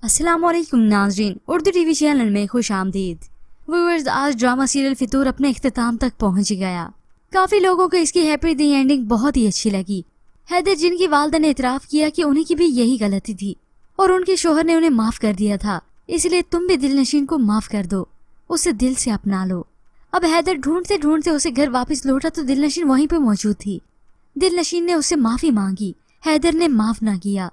السلام علیکم ناظرین، اردو ٹی وی چینل میں خوش آمدید۔ ویورز، آج ڈرامہ سیریل فطور اپنے اختتام تک پہنچ گیا۔ کافی لوگوں کو اس کی ہیپی دی اینڈنگ بہت ہی اچھی لگی۔ حیدر، جن کی والدہ نے اعتراف کیا کہ انہیں کی بھی یہی غلطی تھی اور ان کے شوہر نے انہیں معاف کر دیا تھا، اس لیے تم بھی دل نشین کو معاف کر دو، اسے دل سے اپنا لو۔ اب حیدر ڈھونڈتے ڈھونڈتے اسے گھر واپس لوٹا تو دل نشین وہیں پہ موجود تھی۔ دل نشین نے اس سے معافی مانگی، حیدر نے معاف نہ کیا۔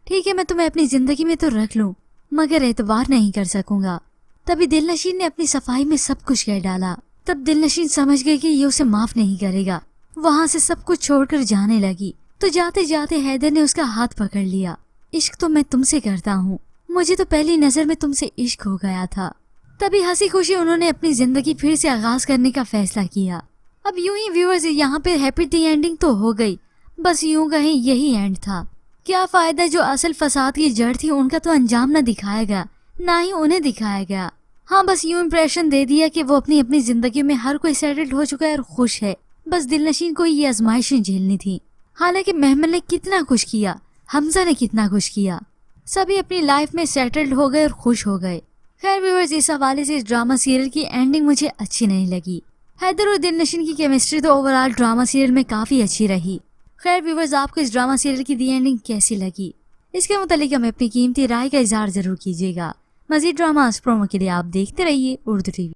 ٹھیک ہے، میں تمہیں اپنی زندگی میں تو رکھ لوں مگر اعتبار نہیں کر سکوں گا۔ تبھی دل نشین نے اپنی صفائی میں سب کچھ کہہ ڈالا۔ تب دل نشین سمجھ گئی کہ یہ اسے معاف نہیں کرے گا، وہاں سے سب کچھ چھوڑ کر جانے لگی۔ تو جاتے جاتے حیدر نے اس کا ہاتھ پکڑ لیا۔ عشق تو میں تم سے کرتا ہوں، مجھے تو پہلی نظر میں تم سے عشق ہو گیا تھا۔ تبھی ہنسی خوشی انہوں نے اپنی زندگی پھر سے آغاز کرنے کا فیصلہ کیا۔ اب یوں ہی ویورز، یہاں پہ ہیپی دی اینڈنگ تو ہو گئی، بس یوں کہیں یہی اینڈ تھا۔ کیا فائدہ، جو اصل فساد کی جڑ تھی ان کا تو انجام نہ دکھایا گیا، نہ ہی انہیں دکھایا گیا۔ ہاں، بس یوں امپریشن دے دیا کہ وہ اپنی زندگی میں ہر کوئی سیٹلڈ ہو چکا ہے اور خوش ہے۔ بس دل نشین کو یہ آزمائشیں جھیلنی تھی۔ حالانکہ محمل نے کتنا کچھ کیا، حمزہ نے کتنا کچھ کیا، سبھی اپنی لائف میں سیٹلڈ ہو گئے اور خوش ہو گئے۔ خیر ویورز، اس حوالے سے اس ڈرامہ سیریل کی اینڈنگ مجھے اچھی نہیں لگی۔ حیدر اور دل نشین کی کیمسٹری تو اوورآل ڈرامہ سیریل میں کافی اچھی رہی۔ خیر ویورز، آپ کو اس ڈرامہ سیریل کی دی اینڈنگ کیسی لگی؟ اس کے متعلق ہمیں اپنی قیمتی رائے کا اظہار ضرور کیجیے گا۔ مزید ڈراماز پرومو کے لیے آپ دیکھتے رہیے اردو ٹی وی۔